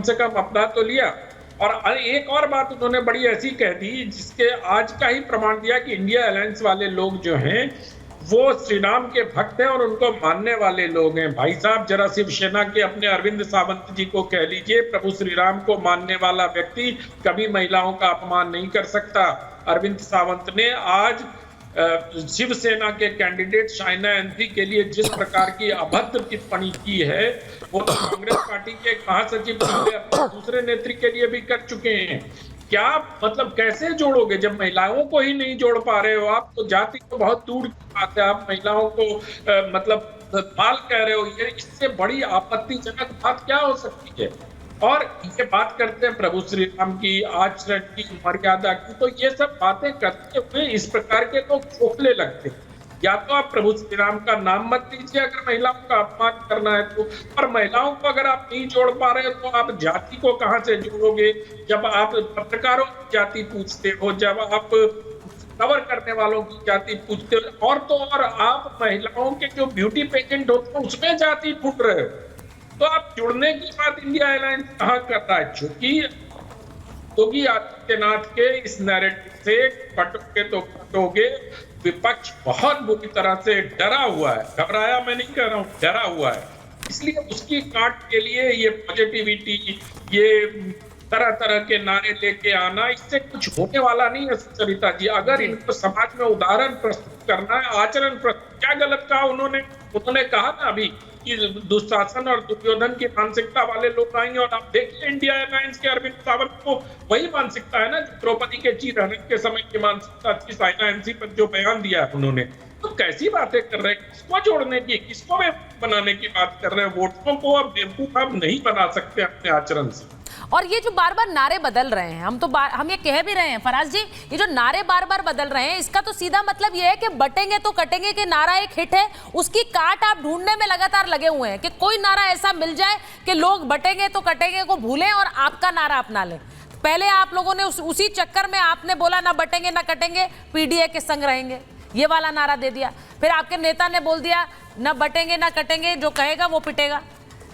से कम अपना तो लिया। और एक और बात उन्होंने बड़ी ऐसी कह दी जिसके आज का ही प्रमाण दिया कि इंडिया अलायंस वाले लोग जो हैं वो श्री राम के भक्त हैं और उनको मानने वाले लोग हैं। भाई साहब, जरा शिवसेना के अपने अरविंद सावंत जी को कह लीजिए, प्रभु श्री राम को मानने वाला व्यक्ति कभी महिलाओं का अपमान नहीं कर सकता। अरविंद सावंत ने आज शिवसेना के कैंडिडेट शाइना एंथी के लिए जिस प्रकार की अभद्र टिप्पणी की है, वो तो कांग्रेस पार्टी के महासचिव अपने दूसरे नेत्री के लिए भी कर चुके हैं। क्या मतलब कैसे जोड़ोगे जब महिलाओं को ही नहीं जोड़ पा रहे हो आप? तो जाति तो बहुत दूर की बात है, आप महिलाओं को मतलब बाल कह रहे हो। ये इससे बड़ी आपत्तिजनक बात क्या हो सकती है? और ये बात करते हैं प्रभु श्री राम की, आचरण की, मर्यादा की, तो ये सब बातें करते हुए इस प्रकार के लोग खोखले लगते हैं। या तो आप प्रभु श्री राम का नाम मत लीजिए अगर महिलाओं का अपमान करना है तो, और महिलाओं को अगर आप नहीं जोड़ पा रहे हो तो आप जाति को कहां से जोड़ोगे? जब आप पत्रकारों की जाति पूछते हो, जब आप कवर करने वालों की जाति पूछते हो, और तो और आप महिलाओं के जो ब्यूटी पेजेंट होते हैं उसमें जाति ढूंढ रहे हो, तो आप जुड़ने की बात इंडिया अलायंस कहां कर रहा है? चूंकि योगी आदित्यनाथ के इस नैरेटिव से कटोगे तो कटोगे, विपक्ष बहुत बुरी तरह से डरा हुआ है। घबराया मैं नहीं कह रहा हूं, डरा हुआ है। इसलिए उसकी काट के लिए ये पॉजिटिविटी, ये तरह तरह के नारे लेके आना, इससे कुछ होने वाला नहीं है। सुचरिता जी, अगर इनको समाज में उदाहरण प्रस्तुत करना है, आचरण प्रस्तुत, क्या गलत कहा उन्होंने कहा ना अभी कि दुशासन और दुर्योधन की मानसिकता वाले लोग आएंगे, और आप देखिए इंडिया अलायंस के अरविंद सावंत को वही मानसिकता है ना द्रौपदी के चीरहरण के समय की मानसिकता थी, शाइना एंथी पर जो बयान दिया है उन्होंने। तो कैसी बातें कर रहे हैं? किसको जोड़ने की, किसको बनाने की बात कर रहे हैं? वोटरों को अब बेवकूफ आप नहीं बना सकते अपने आचरण से। और ये जो बार बार नारे बदल रहे हैं, हम ये कह भी रहे हैं फराज जी, ये जो नारे बार बार बदल रहे हैं, इसका तो सीधा मतलब ये है कि बटेंगे तो कटेंगे के नारा एक हिट है, उसकी काट आप ढूंढने में लगातार लगे हुए हैं कि कोई नारा ऐसा मिल जाए कि लोग बटेंगे तो कटेंगे को भूलें और आपका नारा अपना लें। पहले आप लोगों ने उसी चक्कर में आपने बोला ना बटेंगे ना कटेंगे, पीडीए के संग रहेंगे, ये वाला नारा दे दिया। फिर आपके नेता ने बोल दिया ना बटेंगे ना कटेंगे, जो कहेगा वो पिटेगा,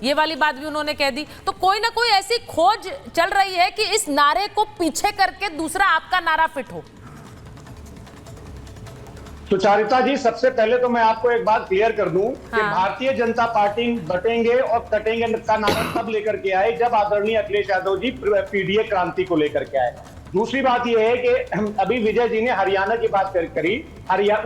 ये वाली बात भी उन्होंने कह दी। तो कोई ना कोई ऐसी खोज चल रही है कि इस नारे को पीछे करके दूसरा आपका नारा फिट हो। सुचारिता जी, सबसे पहले तो मैं आपको एक बात क्लियर कर दूं कि भारतीय जनता पार्टी बटेंगे और कटेंगे का नारा तब लेकर के आए जब आदरणीय अखिलेश यादव जी पीडीए क्रांति को लेकर के आए। दूसरी बात यह है कि अभी विजय जी ने हरियाणा की बात करी,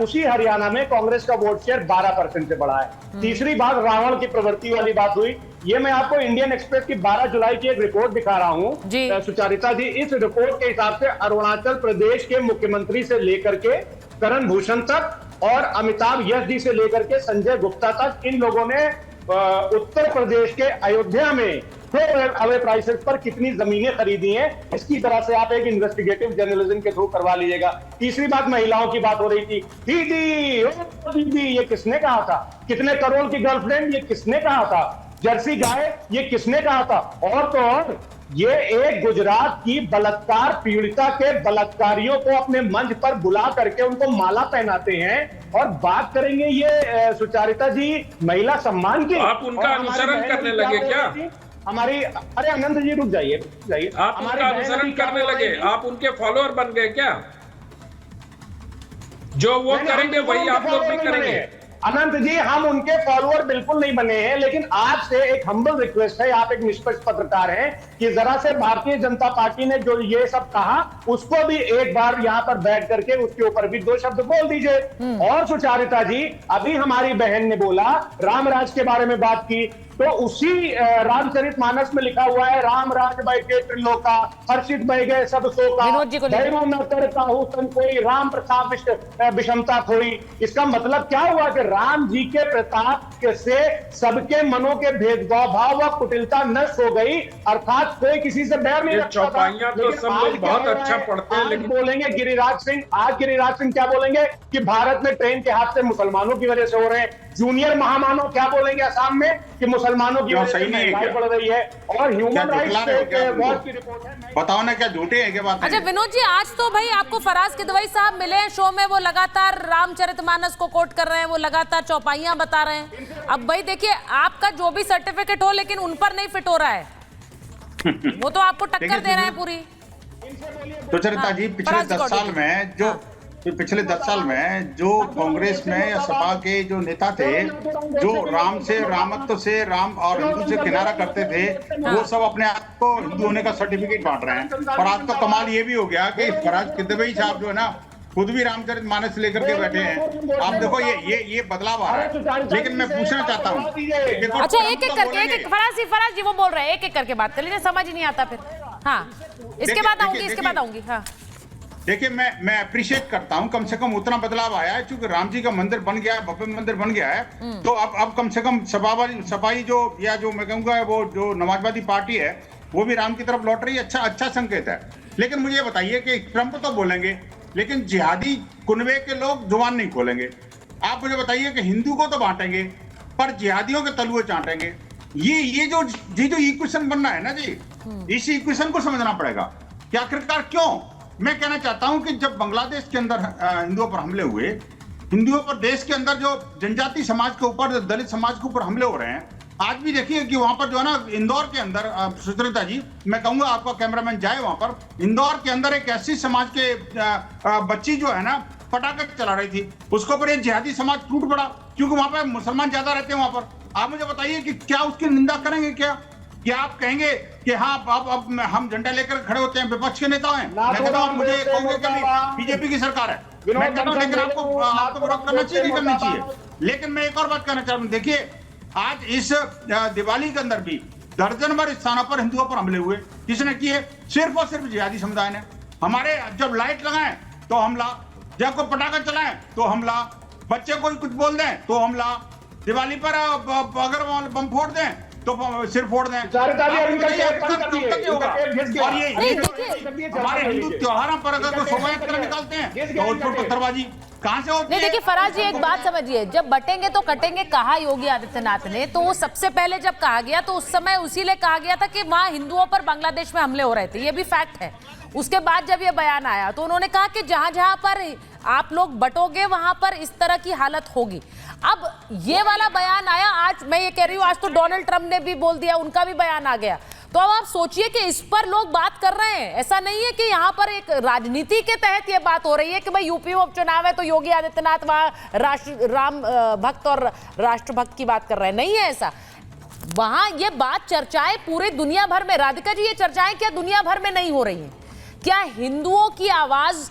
उसी हरियाणा में कांग्रेस का वोट शेयर 12% से बढ़ा है। तीसरी बात रावण की प्रवृत्ति वाली बात हुई, ये मैं आपको इंडियन एक्सप्रेस की 12 जुलाई की एक रिपोर्ट दिखा रहा हूं सुचारिता जी। इस रिपोर्ट के हिसाब से अरुणाचल प्रदेश के मुख्यमंत्री से लेकर के करण भूषण तक और अमिताभ यश जी से लेकर के संजय गुप्ता तक, इन लोगों ने उत्तर प्रदेश के अयोध्या में अवे प्राइसेस पर कितनी जमीनें खरीदी हैं, इसकी तरह से आप एक इन्वेस्टिगेटिव जर्नलिज्म के थ्रू करवा लीजिएगा। तीसरी बात, महिलाओं की बात हो रही थी, दीदी ये किसने कहा था? कितने करोड़ की गर्लफ्रेंड, ये किसने कहा था? जर्सी गाय, ये किसने कहा था? और तो और ये एक गुजरात की बलात्कार पीड़िता के बलात्कारियों को अपने मंच पर बुला करके उनको माला पहनाते हैं और बात करेंगे ये सुचारिता जी महिला सम्मान की। आप उनका अनुसरण करने लगे क्या? हमारी, अरे अनंत जी रुक जाइए, आप उनका अनुसरण करने लगे, आप उनके फॉलोअर बन गए क्या? जो वो करेंगे वही आप लोग भी करेंगे। अनंत जी, हम उनके फॉलोअर बिल्कुल नहीं बने हैं, लेकिन आपसे एक हम्बल रिक्वेस्ट है, आप एक निष्पक्ष पत्रकार हैं, कि जरा से भारतीय जनता पार्टी ने जो ये सब कहा उसको भी एक बार यहाँ पर बैठ करके उसके ऊपर भी 2 शब्द बोल दीजिए। और सुचारिता जी, अभी हमारी बहन ने बोला रामराज के बारे में बात की, तो उसी रामचरितमानस में लिखा हुआ है, राम राज बैठे त्रिलोका, हर्षित बह गए सब शोका, भैरव न कर काहू सन कोई, राम प्रताप विषमता थोड़ी। इसका मतलब क्या हुआ कि राम जी के प्रताप से सबके मनों के भेदभाव भाव व कुटिलता नष्ट हो गई, अर्थात कोई किसी से बैर नहीं रखता था। तो सब लोग बहुत अच्छा पढ़ते हैं, लेकिन बोलेंगे गिरिराज सिंह क्या बोलेंगे कि भारत में ट्रेन के हादसे मुसलमानों की वजह से हो रहे हैं। जूनियर महामानव क्या बोलेंगे असम में कि मुसलमानों की वजह से महंगाई बढ़ रही है। और ह्यूमन राइट्स वॉच की रिपोर्ट है, बताओ ना क्या झूठे है क्या बात? अच्छा विनोद जी, आज तो भाई आपको फराज किदवई साहब मिले हैं शो में, वो लगातार रामचरितमानस को कोट कर रहे हैं, वो लगातार चौपाइयां बता रहे हैं। अब भाई देखिए, आपका जो भी सर्टिफिकेट हो लेकिन उन पर नहीं फिट हो रहा है। वो तो आपको टक्कर दे रहे हैं पूरी। सुचरिता जी, पिछले 10 साल में जो पिछले 10 साल में जो कांग्रेस में या सपा के जो नेता थे, जो राम से, रामत्व से, राम और हिंदू से किनारा करते थे, वो सब अपने आप को हिंदू होने का सर्टिफिकेट बांट रहे हैं। और आज तो कमाल ये भी हो गया कि फराज किदवई साहब जो है ना, खुद भी रामचरितमानस लेकर के बैठे हैं। आप देखो ये बदलाव आ रहा है। लेकिन मैं पूछना चाहता हूँ, अच्छा एक एक करके, फराज जी वो बोल रहे हैं, एक एक करके बात कर लीजिए, समझ ही नहीं आता फिर। हाँ इसके बाद आऊंगी, हाँ देखिए, मैं अप्रिशिएट करता हूं, कम से कम उतना बदलाव आया है, क्योंकि राम जी का मंदिर बन गया है, भव्य मंदिर बन गया है। तो अब कम से कम सपाई जो, या जो मैं कहूंगा वो जो नमाजवादी पार्टी है, वो भी राम की तरफ लौट रही है। अच्छा संकेत है। लेकिन मुझे ये बताइए कि ट्रंप तो बोलेंगे, लेकिन जिहादी कुनबे के लोग जुबान नहीं खोलेंगे। आप मुझे बताइए कि हिंदू को तो बांटेंगे, पर जिहादियों के तलुए चाटेंगे। ये जो इक्वेशन बनना है ना जी, इस इक्वेशन को समझना पड़ेगा कि आखिरकार क्यों। मैं कहना चाहता हूं कि जब बांग्लादेश के अंदर हिंदुओं पर हमले हुए, हिंदुओं पर देश के अंदर जो जनजाति समाज के ऊपर, दलित समाज के ऊपर हमले हो रहे हैं, आज भी देखिए कि वहां पर जो है ना, इंदौर के अंदर, सुचरिता जी मैं कहूंगा आपका कैमरामैन जाए वहां पर, इंदौर के अंदर एक ऐसी समाज के बच्ची जो है ना, पटाखे चला रही थी, उसके ऊपर एक जिहादी समाज टूट पड़ा, क्योंकि वहां पर मुसलमान ज्यादा रहते हैं वहां पर। आप मुझे बताइए कि क्या उसकी निंदा करेंगे? क्या आप कहेंगे कि हाँ अब हम झंडा लेकर खड़े होते हैं, विपक्ष के नेता हैं? मैं कहता हूँ मुझे कहोगे कि बीजेपी की सरकार है, मैं कहता हूँ, लेकिन आपको विरोध करना चाहिए, नहीं करना चाहिए। लेकिन मैं एक और बात कहना चाहता हूँ, देखिए आज इस दिवाली के अंदर भी दर्जन भर स्थानों पर हिंदुओं पर हमले हुए। किसने किए? सिर्फ और सिर्फ जिहादी समुदाय ने। हमारे जब लाइट लगाएं तो हमला, जब कोई पटाखा चलाएं तो हमला, बच्चे को कुछ बोल दें तो हमला, दिवाली पर अगर बम फोड़ दें तो सिर फोड़ दें। और ये हमारे हिंदू त्योहारों पर अगर कोई शोभा यात्रा निकालते हैं तो उस पर पत्थरबाजी कहां से होती है? नहीं देखिए फराज जी, एक बात समझिए, जब बटेंगे तो कटेंगे कहा योगी आदित्यनाथ ने, तो वो सबसे पहले जब कहा गया तो उस समय उसीलिए कहा गया था कि वहां हिंदुओं पर बांग्लादेश में हमले हो रहे थे, ये भी फैक्ट है। उसके बाद जब ये बयान आया तो उन्होंने कहा कि जहां जहां पर आप लोग बटोगे वहां पर इस तरह की हालत होगी। अब ये वाला बयान आया, आज मैं ये कह रही हूं, आज तो डोनाल्ड ट्रंप ने भी बोल दिया, उनका भी बयान आ गया। तो अब आप सोचिए कि इस पर लोग बात कर रहे हैं। ऐसा नहीं है कि यहाँ पर एक राजनीति के तहत ये बात हो रही है कि भाई यूपी में उपचुनाव है तो योगी आदित्यनाथ वहां राम भक्त और राष्ट्रभक्त की बात कर रहे हैं, नहीं है ऐसा। वहां ये बात, चर्चाएं पूरे दुनिया भर में, राधिका जी ये चर्चाएं क्या दुनिया भर में नहीं हो रही हैं? क्या हिंदुओं की आवाज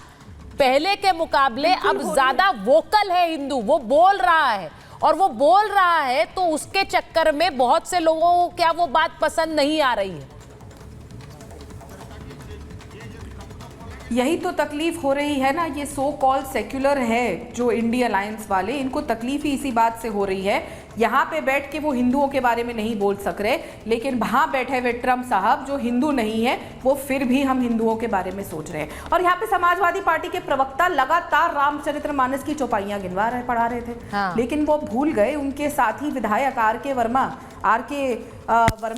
पहले के मुकाबले अब ज्यादा वोकल है? हिंदू वो बोल रहा है, और वो बोल रहा है तो उसके चक्कर में बहुत से लोगों को क्या वो बात पसंद नहीं आ रही है। यही तो तकलीफ हो रही है ना, ये सो कॉल सेक्युलर है जो इंडिया अलायंस वाले, इनको तकलीफ ही इसी बात से हो रही है। यहाँ पे बैठ के वो हिंदुओं के बारे में नहीं बोल सक रहे, लेकिन वहाँ बैठे हुए ट्रंप साहब जो हिंदू नहीं है, वो फिर भी हम हिंदुओं के बारे में सोच रहे हैं। और यहाँ पे समाजवादी पार्टी के प्रवक्ता लगातार रामचरितमानस की चौपाइयाँ पढ़ा रहे थे। हाँ। लेकिन वो भूल गए उनके साथी विधायक आर के वर्मा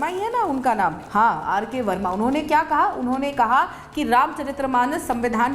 ही है ना उनका नाम, हाँ आर के वर्मा। उन्होंने क्या कहा? उन्होंने कहा कि रामचरितमानस संविधान